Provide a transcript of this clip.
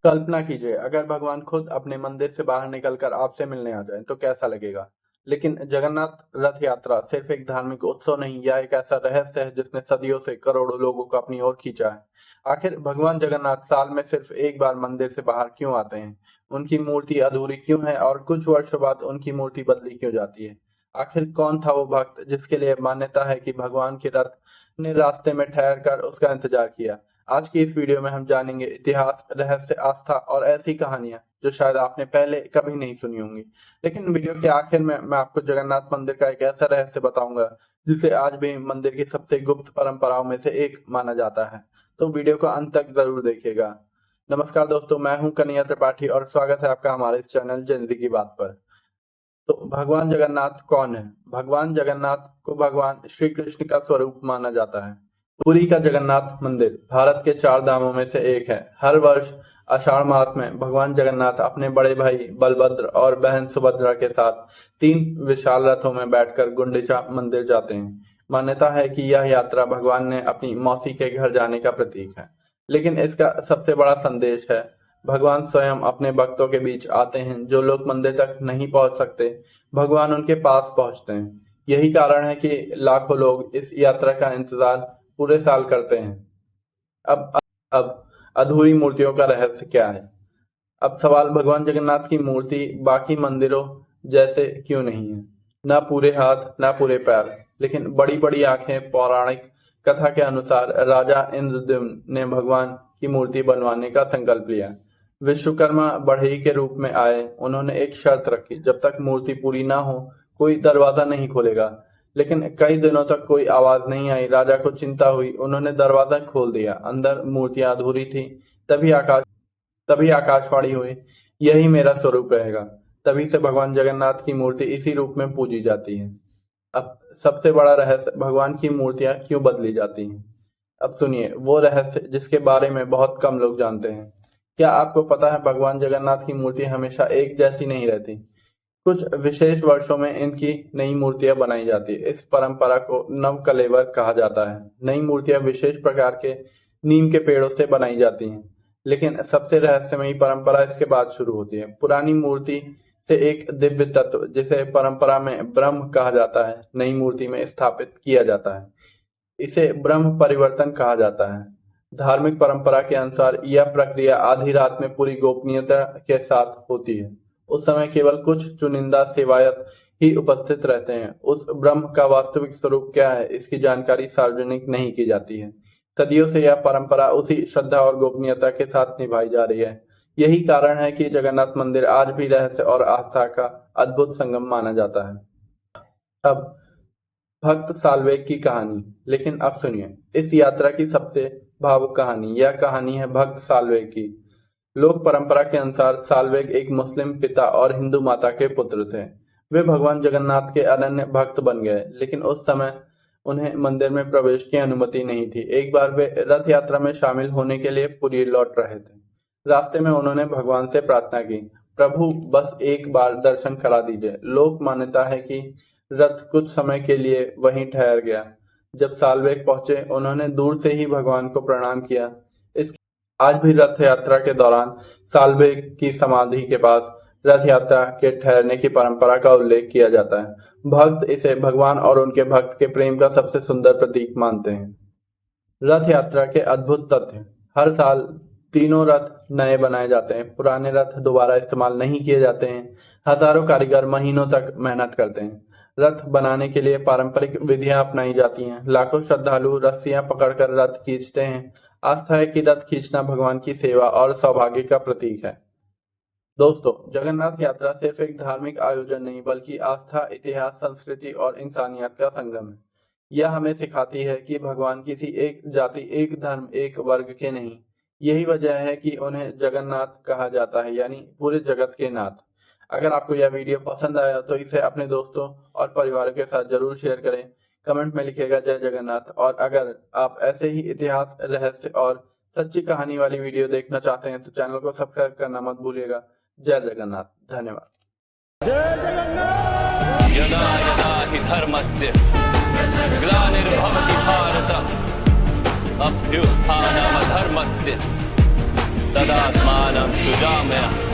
कल्पना कीजिए अगर भगवान खुद अपने मंदिर से बाहर निकलकर आपसे मिलने आ जाए तो कैसा लगेगा। लेकिन जगन्नाथ रथ यात्रा सिर्फ एक धार्मिक उत्सव नहीं, यह एक ऐसा रहस्य है जिसने सदियों से करोड़ों लोगों को अपनी ओर खींचा है। आखिर भगवान जगन्नाथ साल में सिर्फ एक बार मंदिर से बाहर क्यों आते हैं? उनकी मूर्ति अधूरी क्यों है और कुछ वर्षों बाद उनकी मूर्ति बदली क्यों जाती है? आखिर कौन था वो भक्त जिसके लिए मान्यता है कि भगवान के रथ ने रास्ते में ठहर कर उसका इंतजार किया? आज की इस वीडियो में हम जानेंगे इतिहास, रहस्य, आस्था और ऐसी कहानियां जो शायद आपने पहले कभी नहीं सुनी होंगी। लेकिन वीडियो के आखिर में मैं आपको जगन्नाथ मंदिर का एक ऐसा रहस्य बताऊंगा जिसे आज भी मंदिर की सबसे गुप्त परंपराओं में से एक माना जाता है। तो वीडियो को अंत तक जरूर देखिएगा। नमस्कार दोस्तों, मैं हूं कन्हैया त्रिपाठी और स्वागत है आपका हमारे इस चैनल जिंदगी की बात पर। तो भगवान जगन्नाथ कौन है? भगवान जगन्नाथ को भगवान श्री कृष्ण का स्वरूप माना जाता है। पुरी का जगन्नाथ मंदिर भारत के 4 धामों में से एक है। हर वर्ष आषाढ़ मास में भगवान जगन्नाथ अपने बड़े भाई बलभद्र और बहन सुभद्रा के साथ 3 विशाल रथों में बैठकर गुंडीचा मंदिर जाते हैं। मान्यता है कि यह यात्रा भगवान ने अपनी मौसी के घर जाने का प्रतीक है। लेकिन इसका सबसे बड़ा संदेश है, भगवान स्वयं अपने भक्तों के बीच आते हैं। जो लोग मंदिर तक नहीं पहुंच सकते, भगवान उनके पास पहुंचते हैं। यही कारण है कि लाखों लोग इस यात्रा का इंतजार पूरे साल करते हैं। अब अधूरी मूर्तियों का रहस्य क्या है? अब सवाल भगवान जगन्नाथ की मूर्ति बाकी मंदिरों जैसे क्यों नहीं है? ना पूरे हाथ, ना पूरे पैर, लेकिन बड़ी बड़ी आंखें। पौराणिक कथा के अनुसार राजा इंद्रद्युम्न ने भगवान की मूर्ति बनवाने का संकल्प लिया। विश्वकर्मा बढ़ई के रूप में आए। उन्होंने एक शर्त रखी, जब तक मूर्ति पूरी ना हो कोई दरवाजा नहीं खोलेगा। लेकिन कई दिनों तक कोई आवाज नहीं आई। राजा को चिंता हुई। उन्होंने दरवाजा खोल दिया। अंदर मूर्तियां अधूरी थी। तभी आकाशवाणी हुई, यही मेरा स्वरूप रहेगा। तभी से भगवान जगन्नाथ की मूर्ति इसी रूप में पूजी जाती है। अब सबसे बड़ा रहस्य, भगवान की मूर्तियां क्यों बदली जाती हैं? अब सुनिए वो रहस्य जिसके बारे में बहुत कम लोग जानते हैं। क्या आपको पता है भगवान जगन्नाथ की मूर्ति हमेशा एक जैसी नहीं रहती? कुछ विशेष वर्षों में इनकी नई मूर्तियां बनाई जाती है। इस परंपरा को नवकलेवर कहा जाता है। नई मूर्तियां विशेष प्रकार के नीम के पेड़ों से बनाई जाती हैं। लेकिन सबसे रहस्यमयी परंपरा इसके बाद शुरू होती है। पुरानी मूर्ति से एक दिव्य तत्व, जिसे परंपरा में ब्रह्म कहा जाता है, नई मूर्ति में स्थापित किया जाता है। इसे ब्रह्म परिवर्तन कहा जाता है। धार्मिक परंपरा के अनुसार यह प्रक्रिया आधी रात में पूरी गोपनीयता के साथ होती है। उस समय केवल कुछ चुनिंदा सेवायत ही उपस्थित रहते हैं। उस ब्रह्म का वास्तविक स्वरूप क्या है, इसकी जानकारी सार्वजनिक नहीं की जाती है। सदियों से यह परंपरा उसी श्रद्धा और गोपनीयता के साथ निभाई जा रही है। यही कारण है कि जगन्नाथ मंदिर आज भी रहस्य और आस्था का अद्भुत संगम माना जाता है। अब भक्त साल्वेग की कहानी। लेकिन अब सुनिए इस यात्रा की सबसे भावुक कहानी। यह कहानी है भक्त साल्वेग की। लोक परंपरा के अनुसार साल्वेग एक मुस्लिम पिता और हिंदू माता के पुत्र थे। वे भगवान जगन्नाथ के अनन्य भक्त बन गए, लेकिन उस समय उन्हें मंदिर में प्रवेश की अनुमति नहीं थी। एक बार वे रथ यात्रा में शामिल होने के लिए पुरी लौट रहे थे। रास्ते में उन्होंने भगवान से प्रार्थना की, प्रभु बस एक बार दर्शन करा दीजिए। लोक मान्यता है कि रथ कुछ समय के लिए वहीं ठहर गया। जब साल्वेग पहुंचे, उन्होंने दूर से ही भगवान को प्रणाम किया। इस आज भी रथ यात्रा के दौरान साल्वेग की समाधि के पास रथ यात्रा के ठहरने की परंपरा का उल्लेख किया जाता है। भक्त इसे भगवान और उनके भक्त के प्रेम का सबसे सुंदर प्रतीक मानते हैं। रथ यात्रा के अद्भुत तथ्य। हर साल तीनों रथ नए बनाए जाते हैं। पुराने रथ दोबारा इस्तेमाल नहीं किए जाते हैं। हजारों कारीगर महीनों तक मेहनत करते हैं। रथ बनाने के लिए पारंपरिक विधियां अपनाई जाती हैं। लाखों श्रद्धालु रस्सियां पकड़कर रथ खींचते हैं। आस्था है कि रथ खींचना भगवान की सेवा और सौभाग्य का प्रतीक है। दोस्तों, जगन्नाथ यात्रा सिर्फ एक धार्मिक आयोजन नहीं, बल्कि आस्था, इतिहास, संस्कृति और इंसानियत का संगम है। यह हमें सिखाती है कि भगवान किसी एक जाति, एक धर्म, एक वर्ग के नहीं। यही वजह है कि उन्हें जगन्नाथ कहा जाता है, यानी पूरे जगत के नाथ। अगर आपको यह वीडियो पसंद आया तो इसे अपने दोस्तों और परिवार के साथ जरूर शेयर करें। कमेंट में लिखिएगा जय जगन्नाथ। और अगर आप ऐसे ही इतिहास, रहस्य और सच्ची कहानी वाली वीडियो देखना चाहते हैं तो चैनल को सब्सक्राइब करना मत भूलिएगा। जय जगन्नाथ। धन्यवाद। जय जगन्नाथ। यदा यदा हि धर्मस्य ग्लानिर्भवति भारत अभ्युत्थानमधर्मस्य तदात्मानं सृजाम्यहम्